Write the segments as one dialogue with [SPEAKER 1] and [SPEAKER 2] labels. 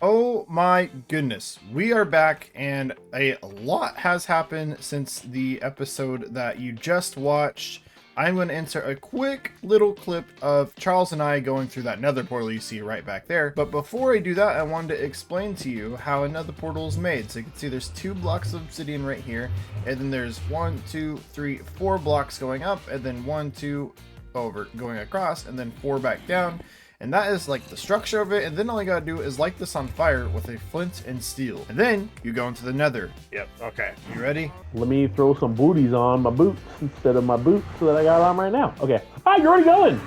[SPEAKER 1] Oh my goodness, we are back and a lot has happened since the episode that you just watched. I'm going to insert a quick little clip of Charles and I going through that nether portal you see right back there. But before I do that, I wanted to explain to you how a nether portal is made. So you can see there's 2 blocks of obsidian right here, and then there's 1, 2, 3, 4 blocks going up, and then 1, 2 over going across, and then 4 back down. And that is like the structure of it, and then all you gotta do is light this on fire with a flint and steel. And then you go into the nether. Yep, okay. You ready?
[SPEAKER 2] Let me throw some booties on my boots instead of my boots that I got on right now. Okay. Ah, you're already going!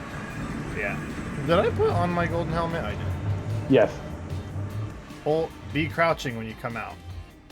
[SPEAKER 1] Yeah. Did I put on my golden helmet? I did.
[SPEAKER 2] Yes.
[SPEAKER 1] Be crouching when you come out.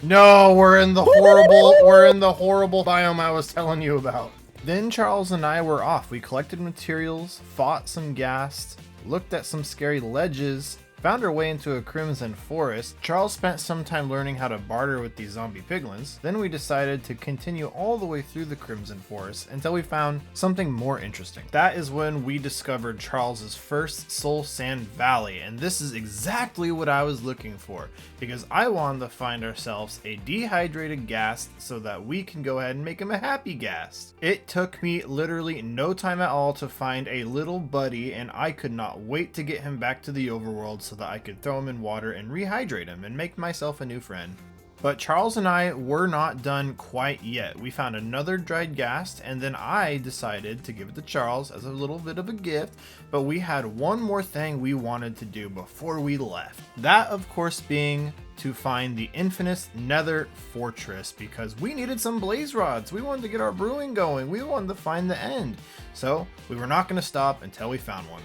[SPEAKER 1] No, we're in the horrible biome I was telling you about. Then Charles and I were off. We collected materials, fought some ghasts, looked at some scary ledges, found our way into a crimson forest. Charles spent some time learning how to barter with these zombie piglins. Then we decided to continue all the way through the crimson forest until we found something more interesting. That is when we discovered Charles's first soul sand valley, and this is exactly what I was looking for, because I wanted to find ourselves a dehydrated ghast so that we can go ahead and make him a happy ghast. It took me literally no time at all to find a little buddy, and I could not wait to get him back to the overworld so that I could throw him in water and rehydrate him and make myself a new friend. But Charles and I were not done quite yet. We found another dried ghast, and then I decided to give it to Charles as a little bit of a gift, but we had one more thing we wanted to do before we left. That, of course, being to find the infamous Nether fortress, because we needed some blaze rods. We wanted to get our brewing going. We wanted to find the end. So we were not going to stop until we found one.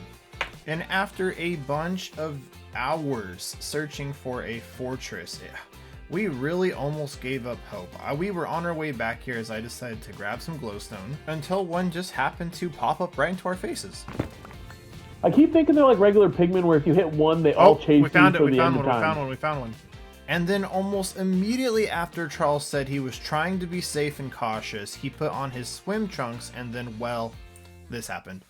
[SPEAKER 1] And after a bunch of hours searching for a fortress, we really almost gave up hope. We were on our way back here as I decided to grab some glowstone until one just happened to pop up right into our faces.
[SPEAKER 2] I keep thinking they're like regular pigmen where if you hit one, they all chase you till the end of time.
[SPEAKER 1] We found one. And then almost immediately after Charles said he was trying to be safe and cautious, he put on his swim trunks, and then, well, this happened.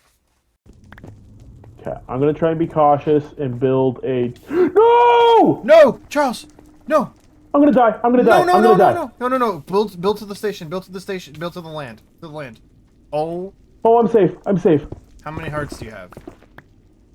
[SPEAKER 2] Okay, I'm gonna try and be cautious and build a... No!
[SPEAKER 1] No! Charles! No!
[SPEAKER 2] I'm gonna die. I'm gonna die.
[SPEAKER 1] No. Build to the station. Build to the land. Oh.
[SPEAKER 2] Oh, I'm safe. I'm safe.
[SPEAKER 1] How many hearts do you have?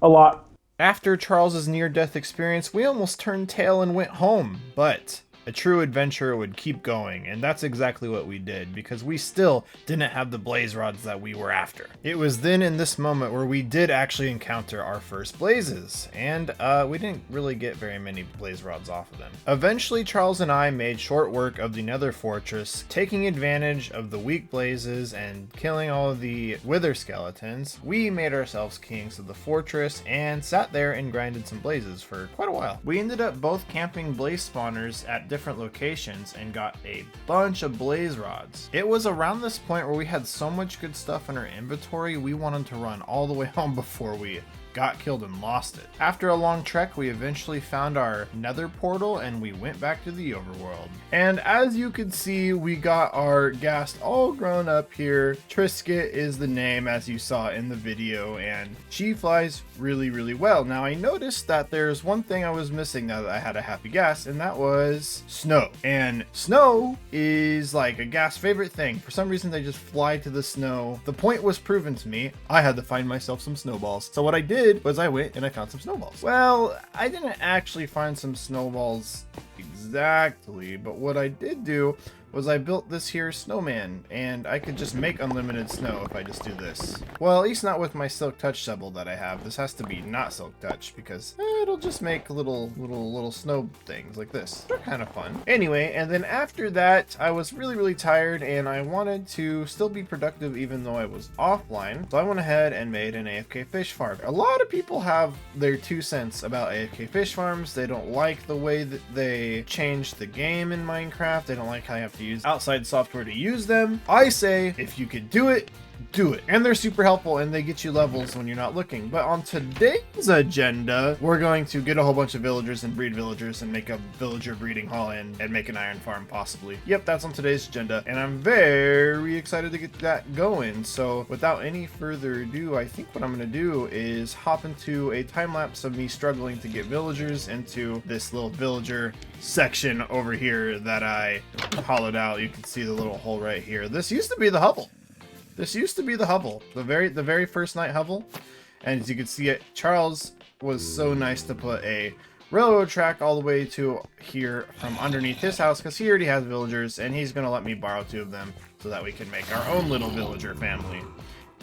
[SPEAKER 2] A lot.
[SPEAKER 1] After Charles's near-death experience, we almost turned tail and went home, but a true adventurer would keep going, and that's exactly what we did, because we still didn't have the blaze rods that we were after. It was then in this moment where we did actually encounter our first blazes, and we didn't really get very many blaze rods off of them. Eventually, Charles and I made short work of the Nether fortress, taking advantage of the weak blazes and killing all of the wither skeletons. We made ourselves kings of the fortress and sat there and grinded some blazes for quite a while. We ended up both camping blaze spawners at different locations and got a bunch of blaze rods. It was around this point where we had so much good stuff in our inventory, we wanted to run all the way home before we got killed and lost it. After a long trek, we eventually found our nether portal and we went back to the overworld. And as you can see, we got our ghast all grown up here. Triscuit is the name, as you saw in the video, and she flies really, really well. Now I noticed that there's one thing I was missing now that I had a happy ghast, and that was snow. And snow is like a ghast's favorite thing. For some reason, they just fly to the snow. The point was proven to me. I had to find myself some snowballs. So what I did was I went and I found some snowballs. Well, I didn't actually find some snowballs exactly, but what I did do was I built this here snowman, and I could just make unlimited snow if I just do this. Well, at least not with my silk touch shovel that I have. This has to be not silk touch because it'll just make little snow things like this. They're kind of fun. Anyway, and then after that, I was really, really tired and I wanted to still be productive even though I was offline. So I went ahead and made an AFK fish farm. A lot of people have their 2 cents about AFK fish farms. They don't like the way that they changed the game in Minecraft. They don't like how you have to use outside software to use them. I say, if you could do it, do it. And they're super helpful and they get you levels when you're not looking. But on today's agenda, we're going to get a whole bunch of villagers and breed villagers and make a villager breeding hall and make an iron farm possibly. Yep, that's on today's agenda. And I'm very excited to get that going. So without any further ado, I think what I'm going to do is hop into a time lapse of me struggling to get villagers into this little villager section over here that I hollowed out. You can see the little hole right here. This used to be the hovel. This used to be the hovel, the very first night hovel. And as you can see it, Charles was so nice to put a railroad track all the way to here from underneath his house because he already has villagers and he's gonna let me borrow 2 of them so that we can make our own little villager family.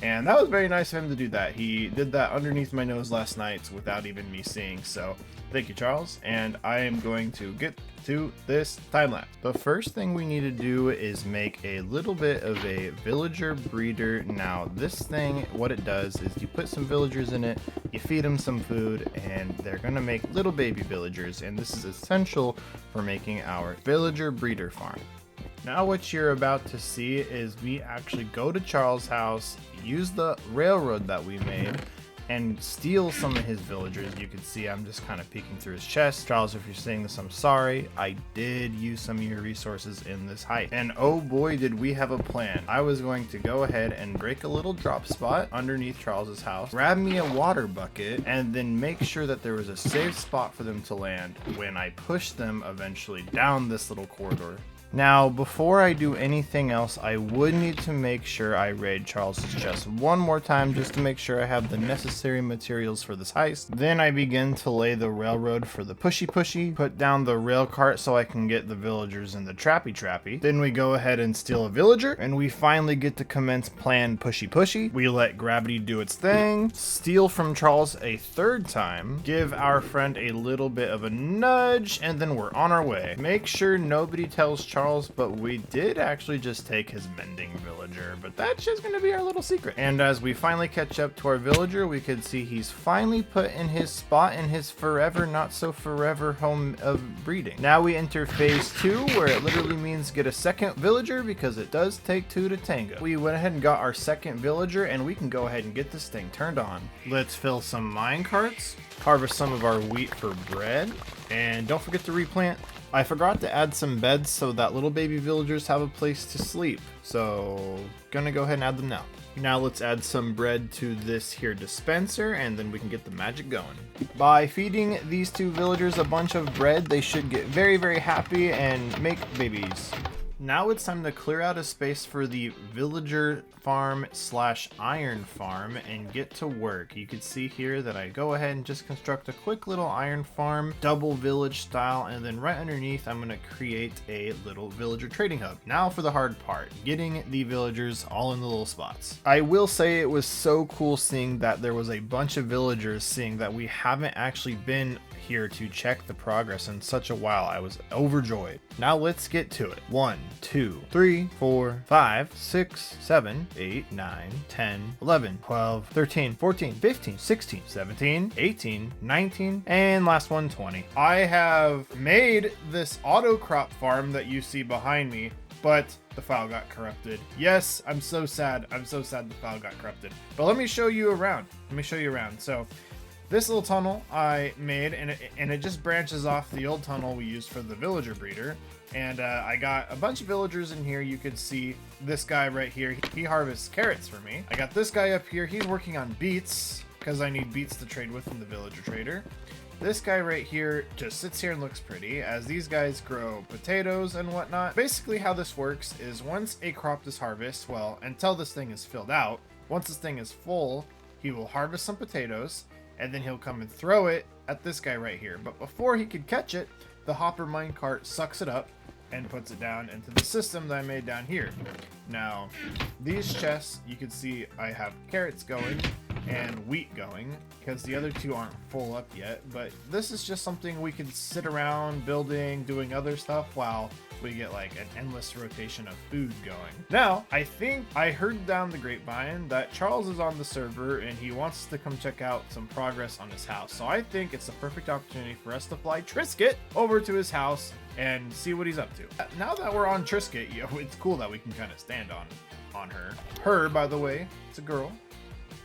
[SPEAKER 1] And that was very nice of him to do that. He did that underneath my nose last night without even me seeing. So thank you, Charles. And I am going to get to this time lapse. The first thing we need to do is make a little bit of a villager breeder. Now this thing, what it does is you put some villagers in it, you feed them some food, and they're gonna make little baby villagers. And this is essential for making our villager breeder farm. Now what you're about to see is me actually go to Charles' house, use the railroad that we made, and steal some of his villagers. You can see I'm just kind of peeking through his chest. Charles, if you're seeing this, I'm sorry. I did use some of your resources in this heist. And oh boy, did we have a plan. I was going to go ahead and break a little drop spot underneath Charles's house, grab me a water bucket, and then make sure that there was a safe spot for them to land when I push them eventually down this little corridor. Now, before I do anything else, I would need to make sure I raid Charles's chest one more time just to make sure I have the necessary materials for this heist. Then I begin to lay the railroad for the pushy, put down the rail cart so I can get the villagers in the trappy. Then we go ahead and steal a villager, and we finally get to commence plan pushy. We let gravity do its thing, steal from Charles a 3rd time, give our friend a little bit of a nudge, and then we're on our way. Make sure nobody tells Charles, but we did actually just take his mending villager, but that's just gonna be our little secret. And as we finally catch up to our villager, we can see he's finally put in his spot in his forever not so forever home of breeding. Now we enter phase 2, where it literally means get a 2nd villager because it does take 2 to tango. We went ahead and got our 2nd villager, and we can go ahead and get this thing turned on. Let's fill some mine carts, harvest some of our wheat for bread, and don't forget to replant. I forgot to add some beds so that little baby villagers have a place to sleep. So, gonna go ahead and add them now. Now let's add some bread to this here dispenser and then we can get the magic going. By feeding these 2 villagers a bunch of bread, they should get very happy and make babies. Now it's time to clear out a space for the villager farm / iron farm and get to work. You can see here that I go ahead and just construct a quick little iron farm, double village style, and then right underneath I'm going to create a little villager trading hub. Now for the hard part, getting the villagers all in the little spots. I will say it was so cool seeing that there was a bunch of villagers, seeing that we haven't actually been here to check the progress in such a while. I was overjoyed. Now let's get to it. 1, 2, 3, 4, 5, 6, 7, 8, 9, 10, 11, 12, 13, 14, 15, 16, 17, 18, 19, and last one, 20. I have made this auto crop farm that you see behind me, but the file got corrupted. Yes, I'm so sad. I'm so sad the file got corrupted. But let me show you around. So this little tunnel I made, and it just branches off the old tunnel we used for the villager breeder. And I got a bunch of villagers in here. You can see this guy right here. He harvests carrots for me. I got this guy up here. He's working on beets because I need beets to trade with from the villager trader. This guy right here just sits here and looks pretty as these guys grow potatoes and whatnot. Basically how this works is once a crop is harvested, well, until this thing is filled out, once this thing is full, he will harvest some potatoes, and then he'll come and throw it at this guy right here. But before he could catch it, the hopper minecart sucks it up and puts it down into the system that I made down here. Now, these chests, you can see I have carrots going and wheat going because the other 2 aren't full up yet, but this is just something we can sit around building, doing other stuff while we get like an endless rotation of food going. Now, I think I heard down the grapevine that Charles is on the server and he wants to come check out some progress on his house. So I think it's the perfect opportunity for us to fly Triscuit over to his house and see what he's up to. Now that we're on Triscuit, it's cool that we can kind of stand on her. Her, by the way, it's a girl.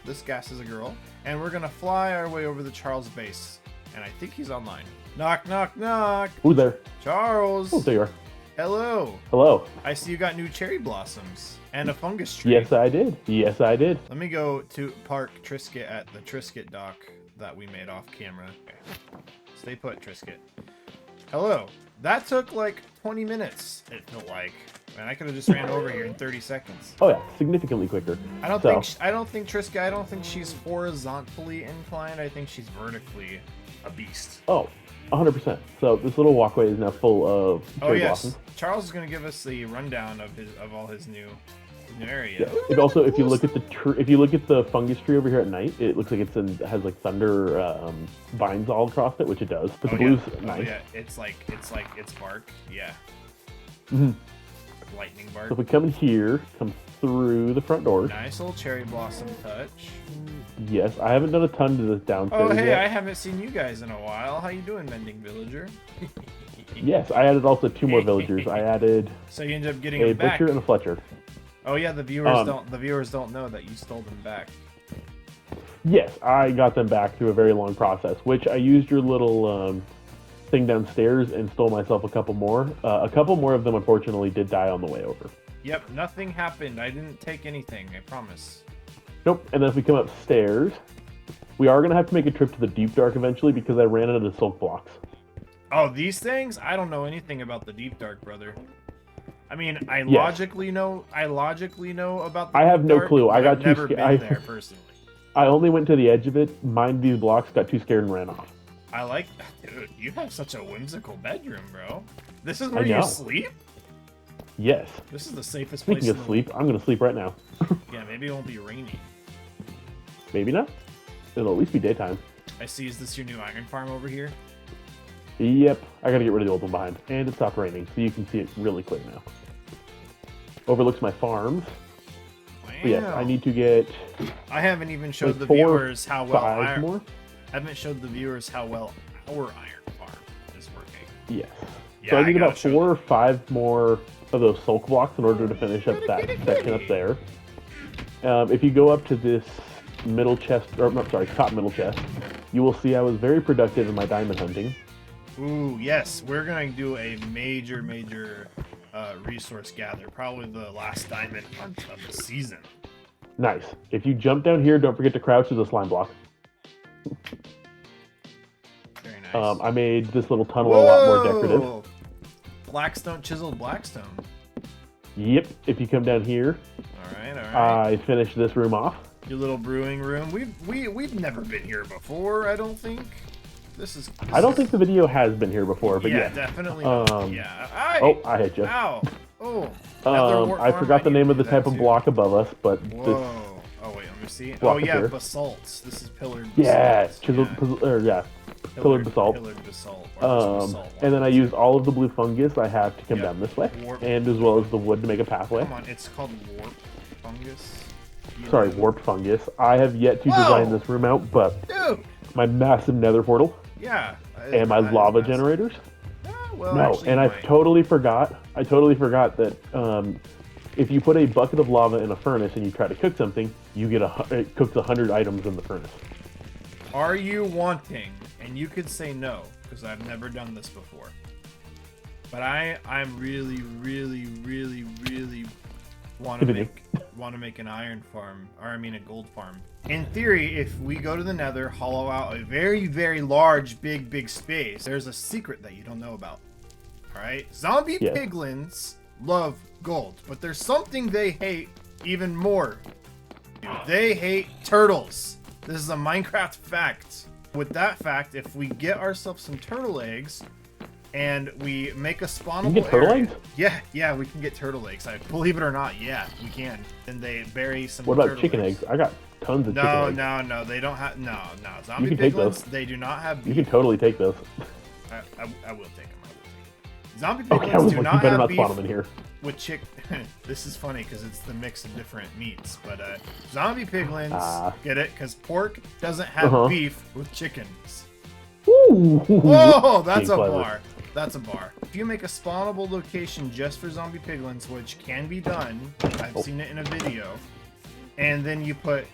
[SPEAKER 1] This gas is a girl. And we're gonna fly our way over to Charles' base. And I think he's online. Knock, knock, knock.
[SPEAKER 2] Who's there?
[SPEAKER 1] Charles.
[SPEAKER 2] Oh, there you are.
[SPEAKER 1] Hello.
[SPEAKER 2] Hello.
[SPEAKER 1] I see you got new cherry blossoms and a fungus tree.
[SPEAKER 2] Yes, I did. Yes, I did.
[SPEAKER 1] Let me go to park Triscuit at the Triscuit dock that we made off camera. Okay. Stay put, Triscuit. Hello. That took like 20 minutes, it felt like. Man, I could have just ran over here in 30 seconds.
[SPEAKER 2] Oh yeah, significantly quicker.
[SPEAKER 1] I don't think Triscuit, I don't think she's horizontally inclined. I think she's vertically a beast.
[SPEAKER 2] Oh, 100%. So this little walkway is now full of cherry blossoms.
[SPEAKER 1] Charles is going to give us the rundown of all his new area.
[SPEAKER 2] Yeah. It also, if you look at the fungus tree over here at night, it looks like it has like thunder vines all across it, which it does. But the blue's nice.
[SPEAKER 1] Yeah, it's bark. Yeah.
[SPEAKER 2] Mm-hmm.
[SPEAKER 1] Lightning bark.
[SPEAKER 2] So if we come in here, come through the front door.
[SPEAKER 1] Nice little cherry blossom touch.
[SPEAKER 2] Yes, I haven't done a ton to this downstairs
[SPEAKER 1] Oh, hey,
[SPEAKER 2] yet.
[SPEAKER 1] I haven't seen you guys in a while. How you doing, Mending Villager?
[SPEAKER 2] Yes, I added also 2 more villagers. I added
[SPEAKER 1] so you ended up getting
[SPEAKER 2] a
[SPEAKER 1] them back.
[SPEAKER 2] butcher and a fletcher.
[SPEAKER 1] Oh yeah, the viewers don't know that you stole them back.
[SPEAKER 2] Yes, I got them back through a very long process, which I used your little thing downstairs and stole myself a couple more. A couple more of them, unfortunately, did die on the way over.
[SPEAKER 1] Yep, nothing happened. I didn't take anything, I promise.
[SPEAKER 2] Nope, and then if we come upstairs, we are going to have to make a trip to the Deep Dark eventually because I ran out of silk blocks.
[SPEAKER 1] Oh, these things? I don't know anything about the Deep Dark, brother. I mean, I logically know about the
[SPEAKER 2] I have
[SPEAKER 1] Deep
[SPEAKER 2] no
[SPEAKER 1] Dark,
[SPEAKER 2] clue. I
[SPEAKER 1] but
[SPEAKER 2] got
[SPEAKER 1] I've
[SPEAKER 2] too
[SPEAKER 1] never
[SPEAKER 2] scared.
[SPEAKER 1] been there personally.
[SPEAKER 2] I only went to the edge of it, mined these blocks, got too scared and ran off.
[SPEAKER 1] I like that. Dude, you have such a whimsical bedroom, bro. This is where you sleep?
[SPEAKER 2] Yes.
[SPEAKER 1] This is the safest place.
[SPEAKER 2] Speaking of sleep, I'm going to sleep right now.
[SPEAKER 1] Yeah, maybe it won't be rainy.
[SPEAKER 2] Maybe not. It'll at least be daytime.
[SPEAKER 1] I see. Is this your new iron farm over here?
[SPEAKER 2] Yep. I got to get rid of the old one behind. And it stopped raining, so you can see it really clear now. Overlooks my farms.
[SPEAKER 1] Wow.
[SPEAKER 2] But yes, I need to get...
[SPEAKER 1] I haven't even showed the
[SPEAKER 2] 4,
[SPEAKER 1] viewers how well
[SPEAKER 2] 5 more.
[SPEAKER 1] I haven't showed the viewers how well our iron farm is working.
[SPEAKER 2] Yes.
[SPEAKER 1] Yeah,
[SPEAKER 2] So I need about 4 or 5 more of those sulk blocks in order to finish up that section up there. If you go up to this middle chest, or I'm sorry, top middle chest, you will see I was very productive in my diamond hunting.
[SPEAKER 1] Ooh, yes, we're gonna do a major resource gather, probably the last diamond hunt of the season.
[SPEAKER 2] Nice. If you jump down here, don't forget to crouch. There's a slime block.
[SPEAKER 1] Very nice.
[SPEAKER 2] I made this little tunnel a lot more decorative.
[SPEAKER 1] Blackstone, chiseled blackstone.
[SPEAKER 2] Yep. If you come down here,
[SPEAKER 1] all right.
[SPEAKER 2] I finished this room off.
[SPEAKER 1] Your little brewing room. We've never been here before. I don't think. I
[SPEAKER 2] don't think the video has been here before, but yeah,
[SPEAKER 1] definitely. Yeah.
[SPEAKER 2] I hit you.
[SPEAKER 1] Ow. Oh.
[SPEAKER 2] I forgot the name of the type of block above us, but
[SPEAKER 1] whoa. Oh wait, let me see.
[SPEAKER 2] Oh
[SPEAKER 1] yeah,
[SPEAKER 2] here.
[SPEAKER 1] basalts. This is pillared basalt.
[SPEAKER 2] Yeah, chiseled, pillared basalt.
[SPEAKER 1] Pillared basalt.
[SPEAKER 2] And then I used all of the blue fungus I have to come down this way, and as well as the wood to make a pathway.
[SPEAKER 1] Come on, it's called warp fungus.
[SPEAKER 2] Sorry, warped fungus. I have yet to design this room out, but my massive nether portal.
[SPEAKER 1] Yeah.
[SPEAKER 2] And my lava generators.
[SPEAKER 1] Well,
[SPEAKER 2] no,
[SPEAKER 1] actually,
[SPEAKER 2] and I totally forgot that if you put a bucket of lava in a furnace and you try to cook something, you get it cooks 100 items in the furnace.
[SPEAKER 1] Are you wanting? And you could say no, because I've never done this before. But I'm really want to make an iron farm, or I mean a gold farm. In theory, if we go to the Nether, hollow out a very large, big space, there's a secret that you don't know about. All right, zombie piglins love gold, but there's something they hate even more. They hate turtles. This is a Minecraft fact. With that fact, if we get ourselves some turtle eggs, and we make a spawnable area.
[SPEAKER 2] Eggs?
[SPEAKER 1] Yeah, we can get turtle eggs. Believe it or not, yeah, we can. And they bury some.
[SPEAKER 2] What about chicken eggs? I got tons of chicken eggs.
[SPEAKER 1] No, they don't have. No. Zombie piglins, they do not have beef.
[SPEAKER 2] You can totally take those.
[SPEAKER 1] I will take them. Zombie piglins do not
[SPEAKER 2] you better
[SPEAKER 1] have
[SPEAKER 2] not
[SPEAKER 1] beef
[SPEAKER 2] spawn them in here.
[SPEAKER 1] with chick. This is funny because it's the mix of different meats. But zombie piglins, get it? Because pork doesn't have beef with chickens.
[SPEAKER 2] Ooh.
[SPEAKER 1] Whoa, that's a bar. That's a bar. If you make a spawnable location just for zombie piglins, which can be done, I've seen it in a video, and then you put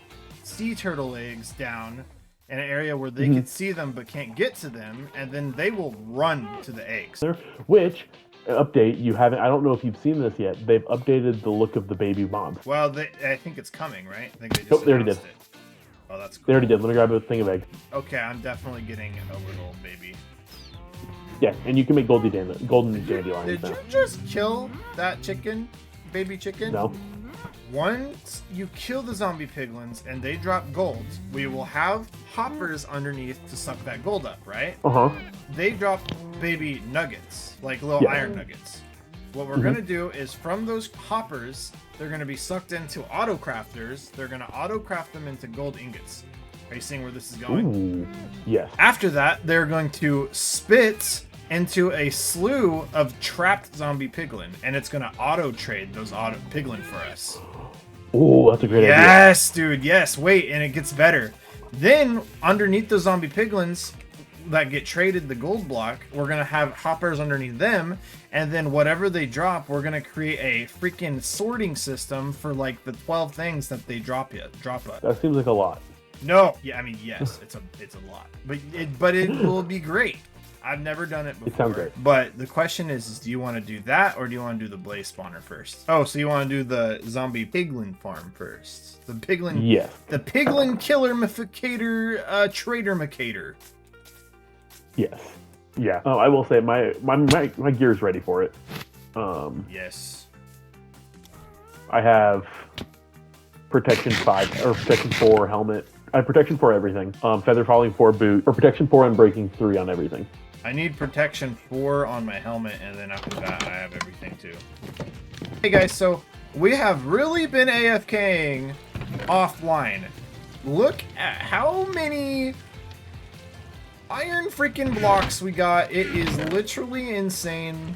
[SPEAKER 1] sea turtle eggs down in an area where they can see them but can't get to them, and then they will run to the eggs.
[SPEAKER 2] Which update you haven't? I don't know if you've seen this yet. They've updated the look of the baby mobs.
[SPEAKER 1] Well, I think it's coming, right? I think they just
[SPEAKER 2] Nope, they already
[SPEAKER 1] announced
[SPEAKER 2] did.
[SPEAKER 1] it. Oh, that's cool.
[SPEAKER 2] They already did. Let me grab a thing of eggs.
[SPEAKER 1] Okay, I'm definitely getting Overworld, baby.
[SPEAKER 2] Yeah, and you can make golden dandelions
[SPEAKER 1] Did
[SPEAKER 2] now.
[SPEAKER 1] you just kill that chicken, baby chicken?
[SPEAKER 2] No.
[SPEAKER 1] Once you kill the zombie piglins and they drop gold, we will have hoppers underneath to suck that gold up, right? They drop baby nuggets, like little iron nuggets. What we're gonna do is from those hoppers, they're gonna be sucked into auto crafters. They're gonna auto craft them into gold ingots. Are you seeing where this is going?
[SPEAKER 2] Ooh, yes.
[SPEAKER 1] After that, they're going to spit into a slew of trapped zombie piglin, and it's gonna auto trade those auto piglin for us.
[SPEAKER 2] Oh, that's a great idea.
[SPEAKER 1] Yes, dude. Yes. Wait, and it gets better. Then underneath the zombie piglins that get traded the gold block, we're gonna have hoppers underneath them, and then whatever they drop, we're gonna create a freaking sorting system for like the 12 things that they drop us.
[SPEAKER 2] That seems like a lot.
[SPEAKER 1] No, yeah, I mean yes, it's a lot, but it will be great. I've never done it before.
[SPEAKER 2] It sounds great.
[SPEAKER 1] But the question is do you want to do that or do you want to do the blaze spawner first? Oh, so you want to do the zombie piglin farm first? The piglin,
[SPEAKER 2] Yes.
[SPEAKER 1] the piglin killer mificator, trader micator.
[SPEAKER 2] Yes. Yeah. Oh, I will say my gear's ready for it.
[SPEAKER 1] Yes.
[SPEAKER 2] I have protection 5 or protection 4 helmet. I have protection 4 everything. Feather falling 4 boot, or protection 4 unbreaking 3 on everything.
[SPEAKER 1] I need protection 4 on my helmet, and then after that I have everything too. Hey guys, so we have really been AFKing offline. Look at how many iron freaking blocks we got. It is literally insane.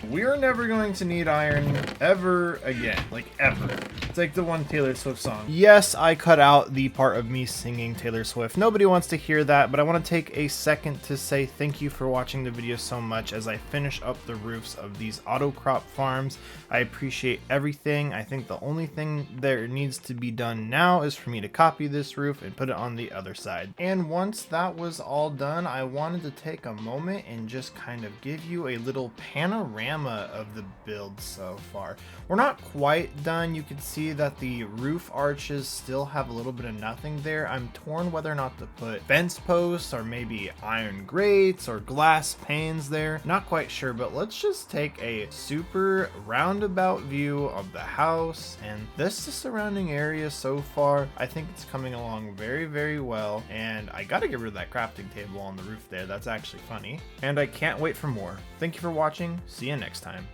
[SPEAKER 1] We are never going to need iron ever again. Like, ever. It's like the one Taylor Swift song. Yes, I cut out the part of me singing Taylor Swift. Nobody wants to hear that, but I want to take a second to say thank you for watching the video so much as I finish up the roofs of these auto crop farms. I appreciate everything. I think the only thing there needs to be done now is for me to copy this roof and put it on the other side. And once that was all done, I wanted to take a moment and just kind of give you a little panorama of the build so far. We're not quite done. You can see that the roof arches still have a little bit of nothing there. I'm torn whether or not to put fence posts or maybe iron grates or glass panes there. Not quite sure, but let's just take a super roundabout view of the house and the surrounding area so far. I think it's coming along very, very well, and I gotta get rid of that crafting table on the roof there. That's actually funny, and I can't wait for more. Thank you for watching. See you next time.